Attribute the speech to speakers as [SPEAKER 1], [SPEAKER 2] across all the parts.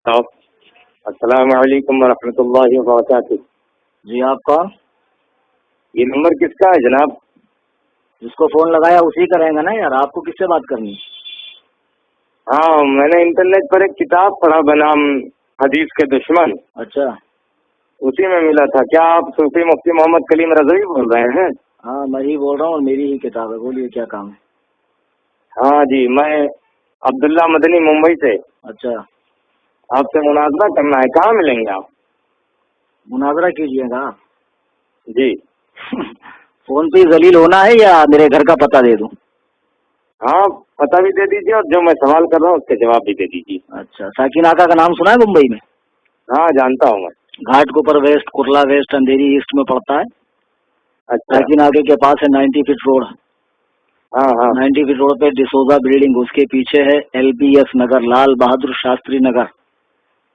[SPEAKER 1] السلام علیکم ورحمۃ اللہ وبرکاتہ.
[SPEAKER 2] جی آپ کون؟
[SPEAKER 1] یہ نمبر کس کا ہے جناب؟
[SPEAKER 2] جس کو فون لگایا اسی کا رہے گا نا یار. آپ کو کس سے بات کرنی؟
[SPEAKER 1] ہاں میں نے انٹرنیٹ پر ایک کتاب پڑھا بنام حدیث کے دشمن.
[SPEAKER 2] اچھا
[SPEAKER 1] اسی میں ملا تھا. کیا آپ صوفی مفتی محمد کلیم رضوی بول رہے ہیں؟
[SPEAKER 2] ہاں میں ہی بول رہا ہوں اور میری ہی کتاب ہے. بولیے کیا کام ہے؟
[SPEAKER 1] ہاں جی میں عبداللہ مدنی ممبئی سے.
[SPEAKER 2] اچھا
[SPEAKER 1] آپ سے مناظرہ کرنا ہے. کہاں ملیں گے آپ؟
[SPEAKER 2] مناظرہ کیجیے گا.
[SPEAKER 1] جی
[SPEAKER 2] فون پہ ذلیل ہونا ہے یا میرے گھر کا پتہ دے دوں؟
[SPEAKER 1] ہاں پتہ بھی دے دیجیے اور جو میں سوال کر رہا ہوں اس کے جواب بھی دے دیجیے.
[SPEAKER 2] اچھا ساکن آقا کا نام سنا ہے ممبئی میں؟
[SPEAKER 1] ہاں جانتا ہوں میں.
[SPEAKER 2] گھاٹ کے اوپر ویسٹ کرلا ویسٹ اندھیری ایسٹ میں پڑتا ہے.
[SPEAKER 1] اچھا
[SPEAKER 2] ساکن آقا کے پاس ہے 90 فٹ روڈ.
[SPEAKER 1] ہاں ہاں
[SPEAKER 2] 90 فٹ روڈ پہ ڈسوزا بلڈنگ. اس کے پیچھے ہے LBS نگر لال بہادر شاستری نگر.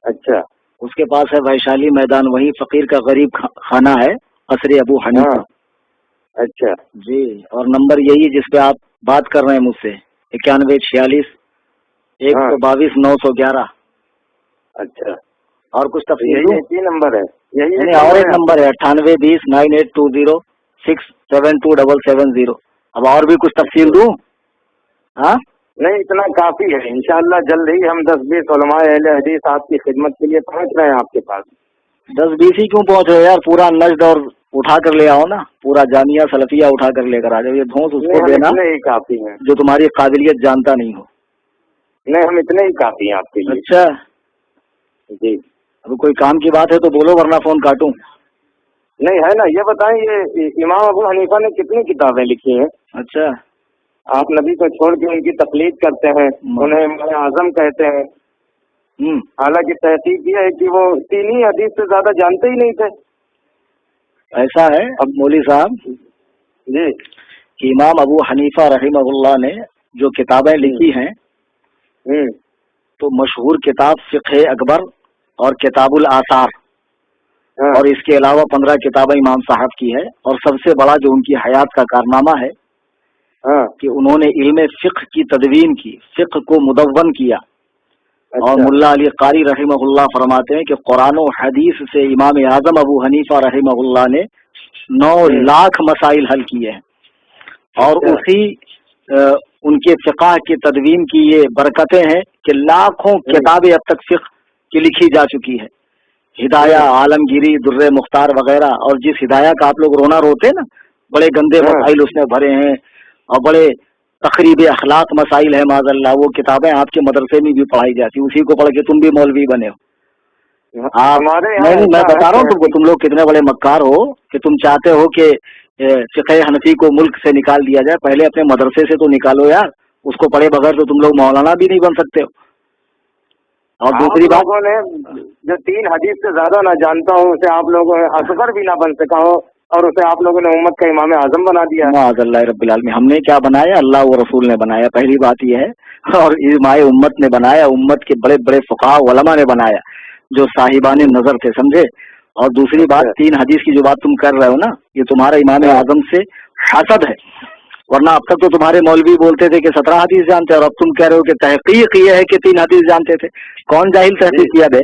[SPEAKER 1] اچھا
[SPEAKER 2] اس کے پاس ہے ویشالی میدان. وہی فقیر کا غریب خانہ ہے قصر ابو حنیفہ.
[SPEAKER 1] اچھا
[SPEAKER 2] جی اور نمبر یہی ہے جس پہ آپ بات کر رہے ہیں مجھ سے 9146 122 911.
[SPEAKER 1] اچھا
[SPEAKER 2] اور کچھ تفصیل دوں؟
[SPEAKER 1] یہی نمبر ہے. یہی
[SPEAKER 2] اور ایک نمبر ہے 9820 9820 67270. اب اور بھی کچھ تفصیل دوں؟ ہاں
[SPEAKER 1] نہیں اتنا کافی ہے. انشاءاللہ جلد ہی ہم 10-20 علماء اہل حدیث آپ کی خدمت کے لیے پہنچ رہے ہیں آپ کے پاس.
[SPEAKER 2] 10-20 ہی کیوں پہنچ رہے یار؟ پورا نجد اور اٹھا کر لے آؤ نا. پورا جامعہ سلفیہ اٹھا کر لے کر آ جاؤ. یہ دھونس اس کو دینا
[SPEAKER 1] اتنے ہی کافی ہیں
[SPEAKER 2] جو تمہاری قابلیت جانتا نہیں ہو.
[SPEAKER 1] نہیں ہم اتنے ہی کافی ہیں آپ کے لیے.
[SPEAKER 2] اچھا
[SPEAKER 1] جی
[SPEAKER 2] اب کوئی کام کی بات ہے تو بولو ورنہ فون کاٹوں.
[SPEAKER 1] نہیں ہے نا. یہ بتائیں یہ امام ابو حنیفہ نے کتنی کتابیں لکھی ہیں؟
[SPEAKER 2] اچھا
[SPEAKER 1] آپ نبی کو چھوڑ کے ان کی تقلید کرتے ہیں, انہیں امام اعظم کہتے ہیں. حالانکہ تحقیق یہ ہے کہ وہ 3 ہی حدیث سے زیادہ جانتے ہی نہیں تھے.
[SPEAKER 2] ایسا ہے اب مولوی صاحب
[SPEAKER 1] جی
[SPEAKER 2] کہ امام ابو حنیفہ رحمہ اللہ نے جو کتابیں لکھی ہیں تو مشہور کتاب فقہ اکبر اور کتاب الآثار اور اس کے علاوہ 15 کتابیں امام صاحب کی ہے. اور سب سے بڑا جو ان کی حیات کا کارنامہ ہے کہ انہوں نے علم فقہ کی تدوین کی, فقہ کو مدون کیا. اور ملا علی قاری رحمہ اللہ فرماتے ہیں کہ قرآن و حدیث سے امام اعظم ابو حنیفہ رحمہ اللہ نے 9 لاکھ مسائل حل کیے ہیں. اور اسی ان کے فقہ کی تدوین کی یہ برکتیں ہیں کہ لاکھوں کتابیں اب تک فقہ کی لکھی جا چکی ہے. ہدایہ, عالمگیری, در مختار وغیرہ. اور جس ہدایہ کا آپ لوگ رونا روتے نا, بڑے گندے مسائل اس میں بھرے ہیں اور بڑے تقریب اخلاق مسائل ہے معاذ اللہ. وہ کتابیں آپ کے مدرسے میں بھی پڑھائی جاتی, اسی کو پڑھ کے تم بھی مولوی بنے ہو. نہیں میں بتا رہا ہوں تم کو, تم لوگ کتنے بڑے مکار ہو کہ تم چاہتے ہو کہ فقہ حنفی کو ملک سے نکال دیا جائے. پہلے اپنے مدرسے سے تو نکالو یار. اس کو پڑھے بغیر تو تم لوگ مولانا بھی نہیں بن سکتے ہو. اور دوسری بات,
[SPEAKER 1] نے جو 3 حدیث سے زیادہ نہ جانتا ہوں اسے آپ لوگوں نے اصغر بھی نہ بن سکا ہو اور اسے آپ لوگوں نے امت کا امام اعظم بنا دیا.
[SPEAKER 2] معاذ اللہ رب العالمین. ہم نے کیا بنایا؟ اللہ و رسول نے بنایا. پہلی بات یہ ہے. اور امام امت نے بنایا, امت کے بڑے بڑے فقہاء علماء نے بنایا جو صاحبان نظر تھے, سمجھے. اور دوسری بات 3 حدیث کی جو بات تم کر رہے ہو نا, یہ تمہارا امام اعظم سے حسد ہے. ورنہ اب تک تو تمہارے مولوی بولتے تھے کہ 17 حدیث جانتے ہیں, اور اب تم کہہ رہے ہو کہ تحقیق یہ ہے کہ 3 حدیث جانتے تھے. کون جاہل تحقیق کیا بے؟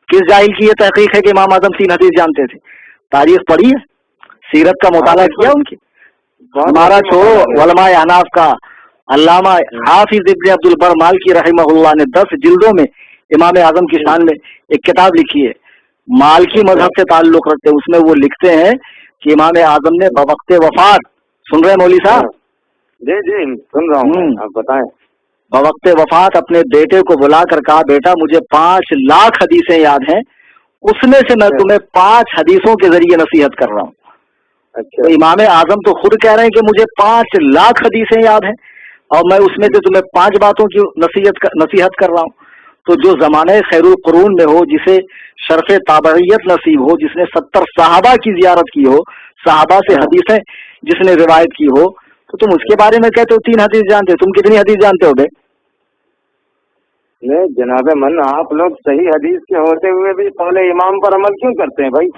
[SPEAKER 2] کس جاہل کی یہ تحقیق ہے کہ امام اعظم 3 حدیث جانتے تھے؟ تاریخ پڑھی ہے, سیرت کا مطالعہ کیا ان کی؟ ہمارا چھوڑو, علماء احناف کا علامہ حافظ ابن عبد البر مالکی رحمہ اللہ نے 10 جلدوں میں امام اعظم کی شان میں ایک کتاب لکھی ہے. مالکی مذہب سے تعلق رکھتے, اس میں وہ لکھتے ہیں کہ امام اعظم نے بوقت وفات, سن رہے ہیں مولوی صاحب؟
[SPEAKER 1] جی جی سن رہا ہوں, آپ بتائیں.
[SPEAKER 2] بوقت وفات اپنے بیٹے کو بلا کر کہا, بیٹا مجھے 5 لاکھ حدیثیں یاد ہیں, اس میں سے میں تمہیں 5 حدیثوں کے ذریعے نصیحت کر رہا ہوں. تو امام اعظم تو خود کہہ رہے ہیں کہ مجھے 5 لاکھ حدیثیں یاد ہیں اور میں اس میں سے تمہیں 5 باتوں کی نصیحت کر رہا ہوں. تو جو زمانہ خیر القرون میں ہو, جسے شرف تابعیت نصیب ہو, جس نے 70 صحابہ کی زیارت کی ہو, صحابہ سے حدیثیں جس نے روایت کی ہو, تو تم اس کے بارے میں کہتے ہو 3 حدیث جانتے ہو. تم کتنی حدیث جانتے ہو بے؟
[SPEAKER 1] نہیں جناب من, آپ لوگ صحیح حدیث کے ہوتے ہوئے بھی قول امام پر عمل کیوں کرتے ہیں بھائی؟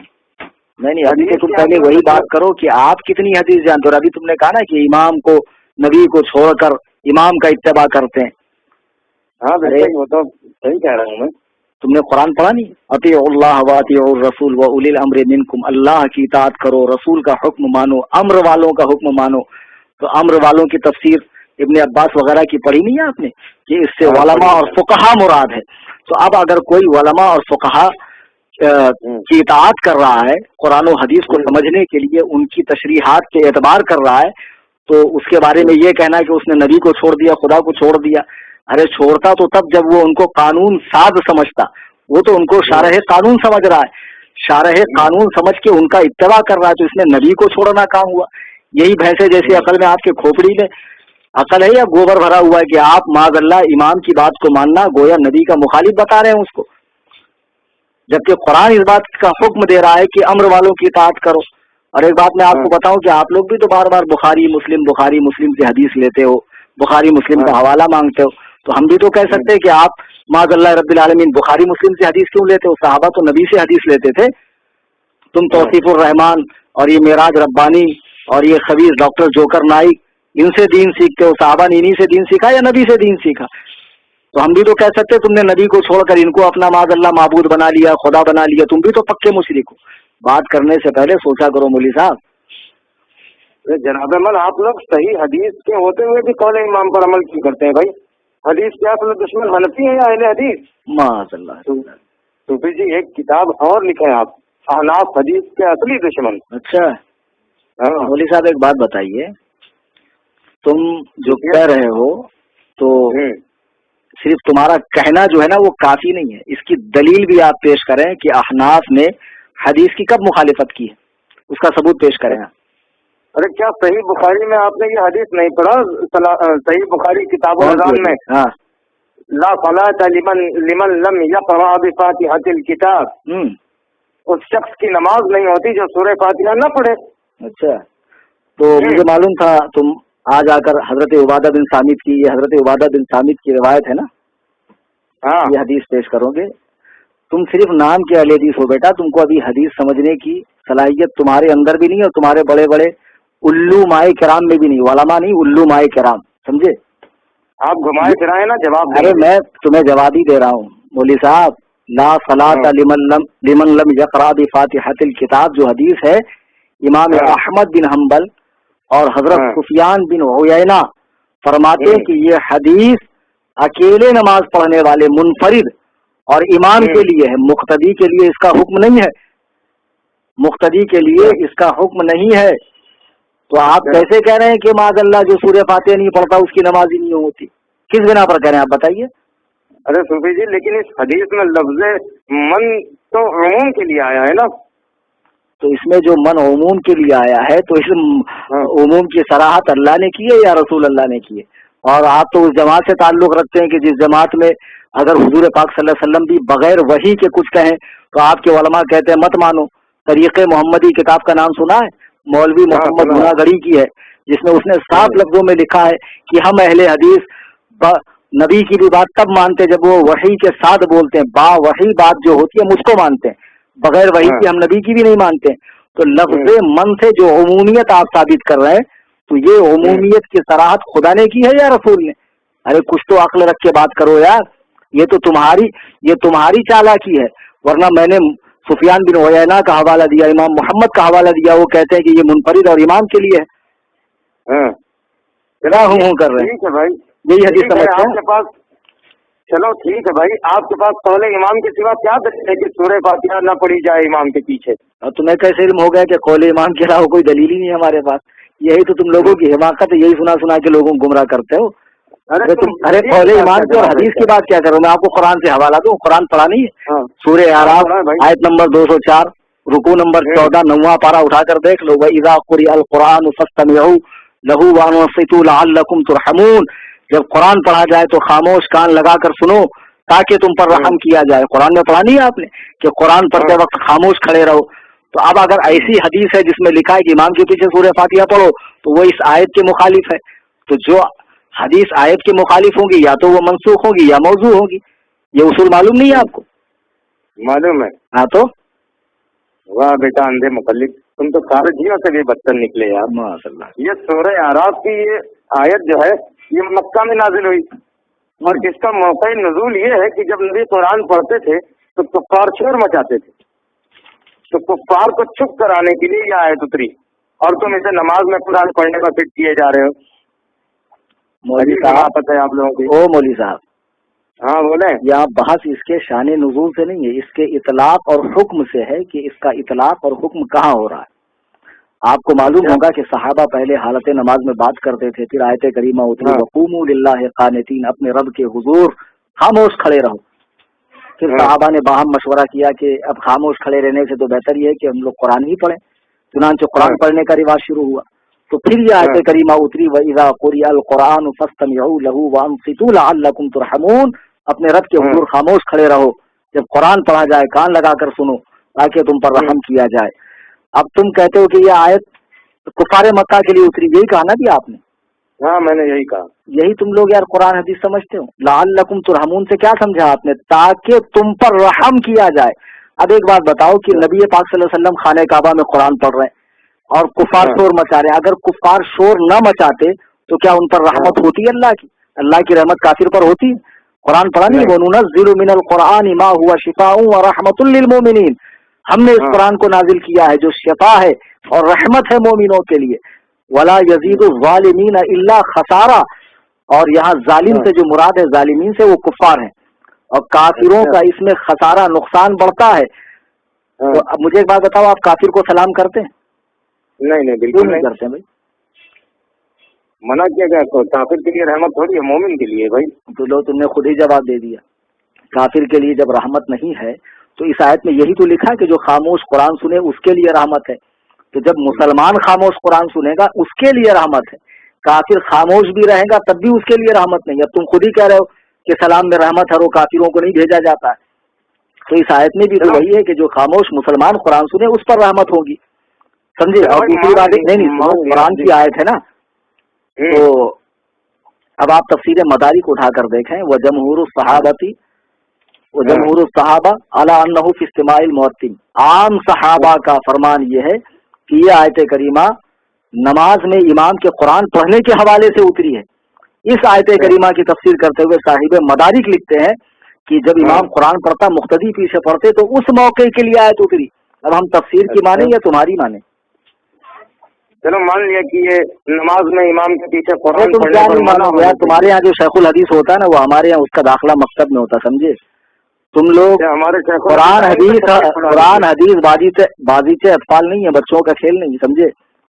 [SPEAKER 2] نہیں ابھی تو تم پہلے وہی بات کرو کہ آپ کتنی حدیث جانتے ہو. ابھی تم نے کہا نا کہ امام کو, نبی کو چھوڑ کر امام کا اتباع کرتے ہیں.
[SPEAKER 1] ہاں وہ تو صحیح کہہ رہا ہوں میں.
[SPEAKER 2] تم نے قرآن پڑھا نہیں؟ اطیعوا اللہ و اطیعوا الرسول و اولی الامر منکم، اللہ کی اطاعت کرو، رسول کا حکم مانو، امر والوں کا حکم مانو. تو امر والوں کی تفسیر ابن عباس وغیرہ کی پڑھی نہیں ہے آپ نے کہ اس سے علماء اور فقہا مراد ہے. تو اب اگر کوئی علماء اور فقہا کی اطاعت کر رہا ہے، قرآن و حدیث کو سمجھنے کے لیے ان کی تشریحات کے اعتبار کر رہا ہے، تو اس کے بارے میں یہ کہنا کہ اس نے نبی کو چھوڑ دیا، خدا کو چھوڑ دیا. ارے چھوڑتا تو تب جب وہ ان کو قانون ساز سمجھتا، وہ تو ان کو شارح قانون سمجھ رہا ہے، شارح قانون سمجھ کے ان کا اتباع کر رہا ہے، تو اس نے نبی کو چھوڑنا کام ہوا. یہی بھینسے جیسی عقل میں آپ کے کھوپڑی میں عقل ہے یا گوبر بھرا ہوا ہے کہ آپ معاذ اللہ امام کی بات کو ماننا گویا نبی کا مخالف بتا رہے ہیں اس کو، جبکہ قرآن اس بات کا حکم دے رہا ہے کہ امر والوں کی اطاعت کرو. اور ایک بات میں آپ کو بتاؤں کہ آپ لوگ بھی تو بار بار بخاری مسلم کی حدیث لیتے ہو، بخاری مسلم کا حوالہ مانگتے ہو، تو ہم بھی تو کہہ سکتے ہیں کہ آپ معاذ اللہ رب العالمین بخاری مسلم سے حدیث کیوں لیتے ہو؟ صحابہ تو نبی سے حدیث لیتے تھے. تم توصیف الرحمان اور یہ معراج ربانی اور یہ خبیث ڈاکٹر جوکر نائک ان سے دین سیکھتے ہو. صحابہ نے انہی سے دین سیکھا یا نبی سے دین سیکھا؟ تو ہم بھی تو کہہ سکتے تم نے نبی کو چھوڑ کر ان کو اپنا معاذ اللہ معبود بنا لیا، خدا بنا لیا، تم بھی تو پکے مشرک ہو. بات کرنے سے پہلے سوچا کرو مولوی صاحب.
[SPEAKER 1] جناب عمل آپ لوگ صحیح حدیث کے ہوتے ہوئے بھی قول امام پر عمل کیوں کرتے ہیں بھائی؟ حدیث کے اصل دشمن حنفی ہیں یا اہل حدیث؟
[SPEAKER 2] معاذ اللہ.
[SPEAKER 1] صوفی جی ایک کتاب اور لکھے آپ، احناف حدیث کے اصلی دشمن.
[SPEAKER 2] اچھا مولوی صاحب ایک بات بتائیے، تم جو کہہ رہے ہو تو صرف تمہارا کہنا جو ہے نا وہ کافی نہیں ہے، اس کی دلیل بھی آپ پیش کریں کہ احناف نے حدیث کی کب مخالفت کی ہے، اس کا ثبوت پیش کریں.
[SPEAKER 1] ارے کیا صحیح بخاری میں آپ نے یہ حدیث نہیں پڑھا؟ صحیح بخاری کتاب الاذان میں لا صلاۃ لمن لم یقرأ بفاتحۃ الکتاب، اس شخص کی نماز نہیں ہوتی جو سورہ فاتحہ نہ پڑھے.
[SPEAKER 2] اچھا تو مجھے معلوم تھا تم آج آ کر حضرت عبادہ بن صامت کی، یہ حضرت عبادہ بن صامت کی روایت ہے نا، یہ حدیث پیش کرو گے. تم صرف نام کے اہل حدیث ہو بیٹا، تم کو ابھی حدیث سمجھنے کی صلاحیت تمہارے اندر بھی نہیں اور تمہارے بڑے بڑے الو مائے کرام میں بھی نہیں، علماء نہیں، الو مائے کرام، سمجھے؟ آپ
[SPEAKER 1] گھمائے پھرائے نا جواب.
[SPEAKER 2] ارے میں تمہیں جواب ہی دے رہا ہوں مولوی صاحب. لا صلاۃ لمن لم یقرأ بفاتحۃ الکتاب جو حدیث ہے، امام احمد بن حنبل اور حضرت سفیان بن عیینہ فرماتے ہیں کہ یہ حدیث اکیلے نماز پڑھنے والے منفرد اور امام کے لیے ہے، مقتدی کے لیے اس کا حکم نہیں ہے، مقتدی کے لیے اس کا حکم نہیں ہے. تو آپ کیسے کہہ رہے ہیں کہ معاذ اللہ جو سورہ فاتحہ نہیں پڑھتا اس کی نماز ہی نہیں ہوتی؟ کس بنا پر کہہ رہے ہیں آپ بتائیے؟
[SPEAKER 1] ارے صوفی جی لیکن اس حدیث میں لفظ من تو عموم کے لیے آیا ہے نا.
[SPEAKER 2] تو اس میں جو من عموم کے لیے آیا ہے تو اس عموم کی صراحت اللہ نے کی ہے یا رسول اللہ نے کی ہے؟ اور آپ تو اس جماعت سے تعلق رکھتے ہیں کہ جس جماعت میں اگر حضور پاک صلی اللہ علیہ وسلم بھی بغیر وحی کے کچھ کہیں تو آپ کے علماء کہتے ہیں مت مانو. طریق محمدی کتاب کا نام سنا ہے؟ مولوی محمد گناگڑی کی ہے، جس میں اس نے صاف لفظوں میں لکھا ہے کہ ہم اہل حدیث نبی کی بھی بات تب مانتے جب وہ وحی کے ساتھ بولتے ہیں، با وحی بات جو ہوتی ہے مجھ کو مانتے ہیں، بغیر وحی کی ہم نبی کی بھی نہیں مانتے. تو لفظ من سے جو عمومیت آپ ثابت کر رہے ہیں تو یہ عمومیت کی صراحت خدا نے کی ہے یا رسول نے؟ ارے کچھ تو عقل رکھ کے بات کرو یار. یہ تو تمہاری چالاکی ہے، ورنہ میں نے سفیان بن عیینہ کا حوالہ دیا، امام محمد کا حوالہ دیا، وہ کہتے ہیں کہ یہ منفرد اور امام کے لیے ہے. کیا ہوں کر رہے ہیں
[SPEAKER 1] بھائی؟
[SPEAKER 2] یہی حدیث سمجھتے ہیں.
[SPEAKER 1] آپ کے پاس چلو ٹھیک ہے بھائی، آپ کے پاس قول امام کے سوا کیا دلیل ہے کہ سورہ فاتحہ نہ پڑھی جائے امام کے پیچھے؟
[SPEAKER 2] اور تمہیں کیسے علم ہو گیا کہ قول امام کے علاوہ کوئی دلیل ہی نہیں ہے ہمارے پاس؟ یہی تو تم لوگوں کی حماقت ہے، یہی سنا کے لوگوں کو گمراہ کرتے ہو. ارے قول امام کی اور حدیث کی بات کیا کرو؟ میں آپ کو قرآن سے حوالہ دوں، قرآن پڑھا نہیں ہے؟ سورہ اعراف آیت نمبر 204 رکوع نمبر 14 9واں پارہ اٹھا کر دیکھ لو. وَإِذَا قُرِئَ الْقُرْآنُ فَاسْتَمِعُوا لَهُ وَأَنصِتُوا لَعَلَّكُمْ تُرْحَمُونَ. جب قرآن پڑھا جائے تو خاموش کان لگا کر سنو تاکہ تم پر رحم کیا جائے. قرآن میں پڑھا نہیں ہے آپ نے کہ قرآن پڑھتے وقت خاموش کھڑے رہو؟ تو اب اگر ایسی حدیث ہے جس میں لکھا ہے کہ امام کے پیچھے سورہ فاتحہ پڑھو تو وہ اس آیت کے مخالف ہے. تو جو حدیث آیت کے مخالف ہوں گی یا تو وہ منسوخ ہوگی یا موضوع ہوگی. یہ اصول معلوم نہیں ہے آپ کو؟
[SPEAKER 1] معلوم ہے.
[SPEAKER 2] ہاں تو
[SPEAKER 1] واہ بیٹا اندھے مقلد، تم تو سارے جیوں سے بھی بدتر نکلے یار.
[SPEAKER 2] ماشاء اللہ.
[SPEAKER 1] یہ سورہ اعراف کی یہ آیت جو ہے یہ مکہ میں نازل ہوئی اور اس کا موقع نزول یہ ہے کہ جب نبی قرآن پڑھتے تھے تو کفار شور مچاتے تھے، تو کفار کو چپ کرانے کے لیے یہ آیت اتری، اور تم اسے نماز میں قرآن پڑھنے کا فٹ کیے جا رہے ہو۔
[SPEAKER 2] مولوی صاحب
[SPEAKER 1] پتہ ہے آپ لوگوں کی؟
[SPEAKER 2] او مولوی صاحب،
[SPEAKER 1] ہاں بولیں۔
[SPEAKER 2] یہاں بحث اس کے شان نزول سے نہیں ہے، اس کے اطلاق اور حکم سے ہے کہ اس کا اطلاق اور حکم کہاں ہو رہا ہے۔ آپ کو معلوم ہوگا کہ صحابہ پہلے حالت نماز میں بات کرتے تھے، پھر آیت کریمہ اتری وقوموا للہ قانتین، اپنے رب کے حضور خاموش کھڑے رہو۔ پھر صحابہ نے باہم مشورہ کیا کہ اب خاموش کھڑے رہنے سے تو بہتر یہ ہے کہ ہم لوگ قرآن ہی پڑھیں، چنانچہ قرآن پڑھنے کا رواج شروع ہوا۔ تو پھر یہ آیت کریمہ اتری وَإِذَا قُرِئَ الْقُرْآنُ فَاسْتَمِعُوا لَهُ وَأَنصِتُوا لَعَلَّكُمْ تُرْحَمُونَ، اپنے رب کے حضور خاموش کھڑے رہو، جب قرآن پڑھا جائے کان لگا کر سنو تاکہ تم پر رحم کیا جائے۔ اب تم کہتے ہو کہ یہ آیت کفار مکہ کے لیے اتری، یہی کہا نا بھی آپ نے؟
[SPEAKER 1] ہاں میں نے یہی کہا۔
[SPEAKER 2] یہی تم لوگ یار قرآن حدیث سمجھتے ہو؟ لعلکم ترحمون سے کیا سمجھا آپ نے؟ تاکہ تم پر رحم کیا جائے۔ اب ایک بات بتاؤ کہ نبی پاک صلی اللہ علیہ وسلم خانہ کعبہ میں قرآن پڑھ رہے ہیں اور کفار شور مچا رہے ہیں، اگر کفار شور نہ مچاتے تو کیا ان پر رحمت ہوتی ہے؟ اللہ کی رحمت کافر پر ہوتی ہے؟ قرآن پڑھا نہیں؟ وَنُنَزِّلُ مِنَ الْقُرْآنِ مَا هُوَ شِفَاءٌ وَرَحْمَةٌ لِّلْمُؤْمِنِينَ، ہم نے اس قرآن کو نازل کیا ہے جو شفا ہے اور رحمت ہے مومنوں کے لیے۔ وَلَا يَزِيدُ الظَّالِمِينَ إِلَّا خَسَارًا، اور یہاں ظالم سے جو مراد ہے ظالمین سے وہ کفار ہیں، اور کافروں کا اس میں خسارہ نقصان بڑھتا ہے۔ تو اب مجھے ایک بات بتاؤ، آپ کافر کو سلام کرتے ہیں؟
[SPEAKER 1] نہیں بالکل نہیں
[SPEAKER 2] کرتے بھائی،
[SPEAKER 1] منع کیا گیا۔ کافر کے لیے رحمت تھوڑی ہے، مومن کے لیے بھائی۔
[SPEAKER 2] تو لو تم نے خود ہی جواب دے دیا، کافر کے لیے جب رحمت نہیں ہے تو اس آیت میں یہی تو لکھا کہ جو خاموش قرآن سنے اس کے لیے رحمت ہے۔ تو جب مسلمان خاموش قرآن سنے گا اس کے لیے رحمت ہے، کافر خاموش بھی رہے گا تب بھی اس کے لیے رحمت نہیں۔ اب تم خود ہی کہہ رہے ہو کہ سلام میں رحمت ہے، وہ کافروں کو نہیں بھیجا جاتا ہے، تو اس آیت میں بھی تو وہی ہے کہ جو خاموش مسلمان قرآن سنے اس پر رحمت ہوگی، سمجھے؟ اور دوسری بات نہیں قرآن کی آیت ہے نا، تو اب آپ تفسیر مدارک اٹھا کر دیکھیں، وجمہور الصحابتی وجمہور الصحابہ علی انہ فی استماع المؤذن، عام صحابہ کا فرمان یہ ہے کہ یہ آیت کریمہ نماز میں امام کے قرآن پڑھنے کے حوالے سے اتری ہے۔ اس آیت کریمہ کی تفسیر کرتے ہوئے صاحب مدارک لکھتے ہیں کہ جب امام قرآن پڑھتا مقتدی پیچھے پڑھتے تو اس موقع کے لیے آیت اتری۔ اب ہم تفسیر کی مانیں یا تمہاری مانیں؟
[SPEAKER 1] چلو مان لیا کہ یہ نماز میں امام کے پیچھے قرآن
[SPEAKER 2] تم کیا نہیں مانو گے؟ تمہارے یہاں جو شیخ الحدیث ہوتا ہے نا وہ ہمارے یہاں اس کا داخلہ مکتب میں ہوتا، سمجھے؟ تم لوگ
[SPEAKER 1] ہمارے
[SPEAKER 2] قرآن حدیث بازیچے اطفال نہیں ہے، بچوں کا کھیل نہیں، سمجھے؟